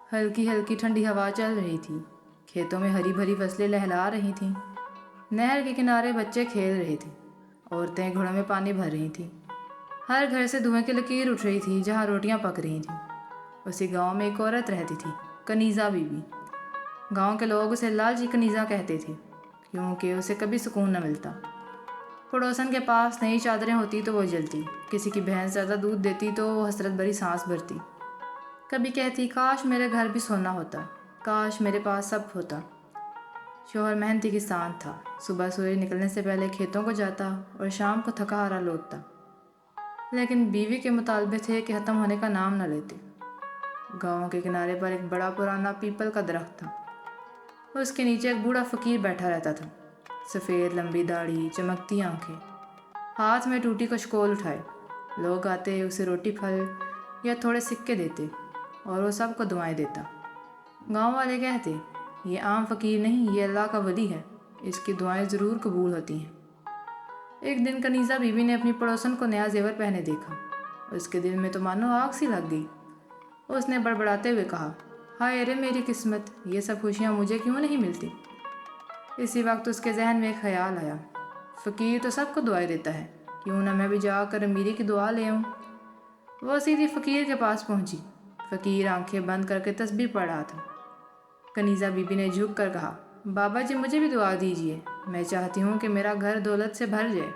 हल्की हल्की ठंडी हवा चल रही थी। खेतों में हरी भरी फसलें लहला रही थीं। नहर के किनारे बच्चे खेल रहे थे। औरतें घड़ों में पानी भर रही थीं। हर घर से धुएं की लकीर उठ रही थी जहाँ रोटियां पक रही थीं। उसी गांव में एक औरत रहती थी, कनीज़ा बीबी। गांव के लोग उसे लालची कनीज़ा कहते थे, क्योंकि उसे कभी सुकून न मिलता। पड़ोसन के पास नई चादरें होती तो वो जलती, किसी की भैंस ज़्यादा दूध देती तो वो हसरत भरी सांस भरती। कभी कहती, काश मेरे घर भी सोना होता, काश मेरे पास सब होता। शौहर मेहनती किसान था। सुबह सूरज निकलने से पहले खेतों को जाता और शाम को थका हारा लौटता। लेकिन बीवी के मुतालबे थे कि ख़त्म होने का नाम न लेते। गांव के किनारे पर एक बड़ा पुराना पीपल का दरख्त था। उसके नीचे एक बूढ़ा फ़कीर बैठा रहता था। सफ़ेद लंबी दाढ़ी, चमकती आंखें, हाथ में टूटी कशकोल उठाए। लोग आते, उसे रोटी फल या थोड़े सिक्के देते और वो सबको दुआएं देता। गांव वाले कहते, ये आम फ़कीर नहीं, ये अल्लाह का वली है, इसकी दुआएं ज़रूर कबूल होती हैं। एक दिन कनीज़ा बीबी ने अपनी पड़ोसन को नया जेवर पहने देखा। उसके दिल में तो मानो आग सी लग गई। उसने बड़बड़ाते हुए कहा, हाय रे मेरी किस्मत, ये सब खुशियाँ मुझे क्यों नहीं मिलती। इसी वक्त उसके जहन में एक ख्याल आया, फ़कीर तो सबको दुआएं देता है, क्यों ना मैं भी जाकर अमीरी की दुआ ले आऊँ। वह सीधी फ़कीर के पास पहुँची। फ़कीर आंखें बंद करके तस्बीह पढ़ रहा था। कनीज़ा बीबी ने झुक कर कहा, बाबा जी मुझे भी दुआ दीजिए, मैं चाहती हूँ कि मेरा घर दौलत से भर जाए।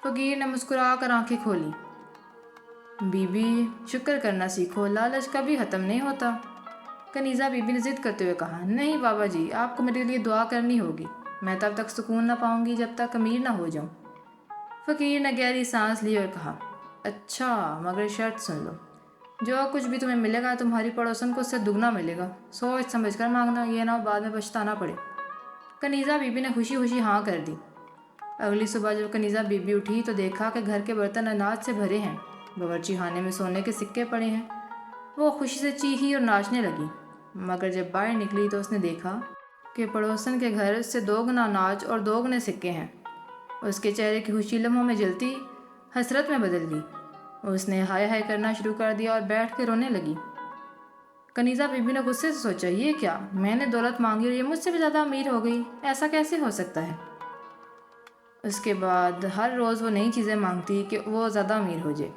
फ़कीर ने मुस्कुरा कर आँखें खोली। बीबी शुक्र करना सीखो, लालच कभी ख़त्म नहीं होता। कनीज़ा बीबी ने ज़िद करते हुए कहा, नहीं बाबा जी, आपको मेरे लिए दुआ करनी होगी, मैं तब तक सुकून ना पाऊँगी जब तक अमीर ना हो जाऊँ। फ़कीर ने गहरी सांस ली और कहा, अच्छा मगर शर्त सुन लो, जो कुछ भी तुम्हें मिलेगा तुम्हारी पड़ोसन को उससे दुगना मिलेगा, सोच समझ कर मांगना, ये ना हो बाद में पछताना पड़े। कनीज़ा बीबी ने खुशी खुशी हाँ कर दी। अगली सुबह जब कनीज़ा बीबी उठी तो देखा कि घर के बर्तन अनाज से भरे हैं, बावर्ची खाने में सोने के सिक्के पड़े हैं। वो खुशी से चीखी और नाचने लगी। मगर जब बाहर निकली तो उसने देखा कि पड़ोसन के घर से दोगुना अनाज और दोगुने सिक्के हैं। उसके चेहरे की खुशी लम्हों में जलती हसरत में बदल गई। उसने हाय हाय करना शुरू कर दिया और बैठ के रोने लगी। कनीज़ा बीबी ने गुस्से से सोचा, ये क्या, मैंने दौलत मांगी और ये मुझसे भी ज़्यादा अमीर हो गई, ऐसा कैसे हो सकता है। उसके बाद हर रोज़ वो नई चीज़ें मांगती कि वो ज़्यादा अमीर हो जाए।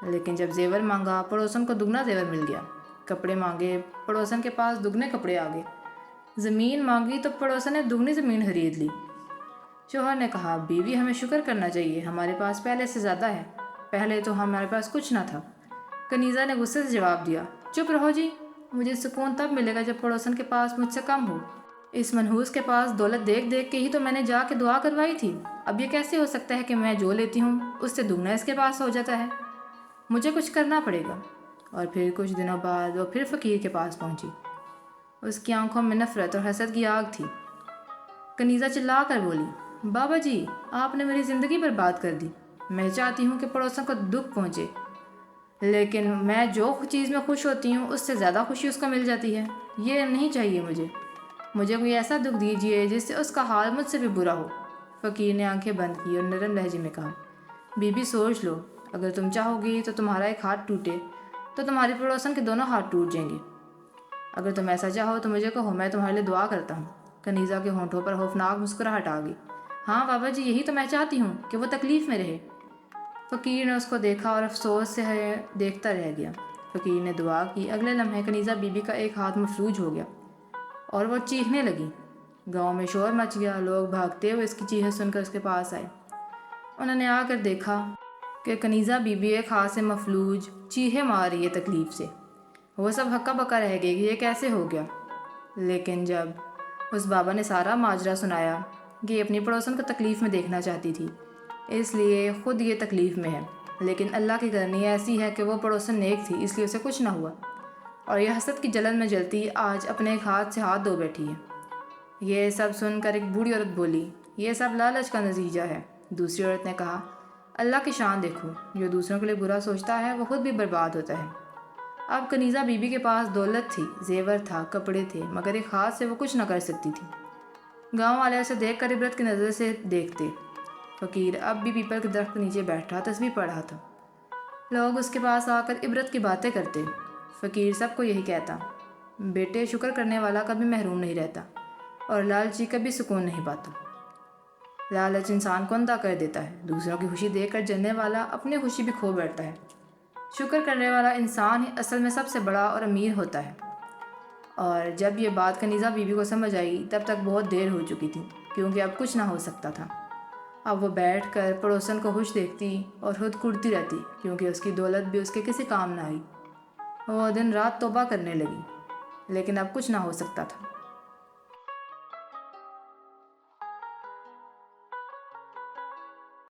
लेकिन जब जेवर मांगा, पड़ोसन को दुगना जेवर मिल गया। कपड़े मांगे, पड़ोसन के पास दुगने कपड़े आ गए। ज़मीन मांगी तो पड़ोसन ने दुगनी ज़मीन खरीद ली। शौहर ने कहा, बीवी हमें शुक्र करना चाहिए, हमारे पास पहले से ज़्यादा है, पहले तो हमारे पास कुछ ना था। कनीज़ा ने गुस्से से जवाब दिया, चुप रहो जी, मुझे सुकून तब मिलेगा जब पड़ोसन के पास मुझसे कम हो। इस मनहूस के पास दौलत देख देख के ही तो मैंने जाके दुआ करवाई थी। अब ये कैसे हो सकता है कि मैं जो लेती हूँ उससे दुगना इसके पास हो जाता है। मुझे कुछ करना पड़ेगा। और फिर कुछ दिनों बाद वो फिर फ़कीर के पास पहुंची। उसकी आंखों में नफ़रत और हसद की आग थी। कनीज़ा चिल्ला कर बोली, बाबा जी, आपने मेरी ज़िंदगी बर्बाद कर दी। मैं चाहती हूँ कि पड़ोसन को दुख पहुँचे, लेकिन मैं जो चीज़ में खुश होती हूँ उससे ज़्यादा खुशी उसको मिल जाती है। ये नहीं चाहिए मुझे कोई ऐसा दुख दीजिए जिससे उसका हाल मुझसे भी बुरा हो। फ़कीर ने आंखें बंद की और नरम लहजे में कहा, बीबी सोच लो, अगर तुम चाहोगी तो तुम्हारा एक हाथ टूटे तो तुम्हारी पड़ोसन के दोनों हाथ टूट जाएंगे। अगर तुम ऐसा चाहो तो मुझे कहो, मैं तुम्हारे लिए दुआ करता हूँ। कनीज़ा के होंठों पर खौफनाक मुस्कुराहट आ गई। हाँ बाबा जी, यही तो मैं चाहती हूँ कि वो तकलीफ़ में रहे। फ़कीर ने उसको देखा और अफसोस से देखता रह गया। फ़कीर ने दुआ की। अगले लम्हे कनीज़ा बीबी का एक हाथ मफलूज हो गया और वो चीखने लगी। गांव में शोर मच गया। लोग भागते हुए इसकी चीखें सुनकर उसके पास आए। उन्होंने आकर देखा कि कनीज़ा बीबी एक हाथ से मफलूज चीखें मार रही है तकलीफ़ से। वो सब हक्का बक्का रह गए कि ये कैसे हो गया। लेकिन जब उस बाबा ने सारा माजरा सुनाया कि अपनी पड़ोसन को तकलीफ़ में देखना चाहती थी, इसलिए ख़ुद ये तकलीफ़ में है, लेकिन अल्लाह की करनी ऐसी है कि वो पड़ोसन नेक थी, इसलिए उसे कुछ ना हुआ, और यह हसद की जलन में जलती आज अपने एक हाथ से हाथ धो बैठी है। ये सब सुनकर एक बूढ़ी औरत बोली, ये सब लालच का नतीजा है। दूसरी औरत ने कहा, अल्लाह की शान देखो, जो दूसरों के लिए बुरा सोचता है वो खुद भी बर्बाद होता है। अब कनीज़ा बीबी के पास दौलत थी, जेवर था, कपड़े थे, मगर एक हाथ से वो कुछ न कर सकती थी। गांव वाले उसे देखकर इबरत की नज़र से देखते। फ़कीर अब भी पीपल के दरख्त के नीचे बैठा तस्बीह पढ़ रहा था। लोग उसके पास आकर इबरत की बातें करते। فقیر سب کو یہی کہتا، بیٹے شکر کرنے والا کبھی محروم نہیں رہتا اور لالچی کبھی سکون نہیں پاتا۔ لالچ انسان کو اندھا کر دیتا ہے، دوسروں کی خوشی دیکھ کر جلنے والا اپنی خوشی بھی کھو بیٹھتا ہے۔ شکر کرنے والا انسان ہی اصل میں سب سے بڑا اور امیر ہوتا ہے۔ اور جب یہ بات کنیزہ بی بی کو سمجھ آئی تب تک بہت دیر ہو چکی تھی، کیونکہ اب کچھ نہ ہو سکتا تھا۔ اب وہ بیٹھ کر پڑوسن کو خوش دیکھتی اور خود کڑتی رہتی، کیونکہ اس کی دولت بھی اس کے کسی کام نہ آئی۔ وہ دن رات توبہ کرنے لگی، لیکن اب کچھ نہ ہو سکتا تھا۔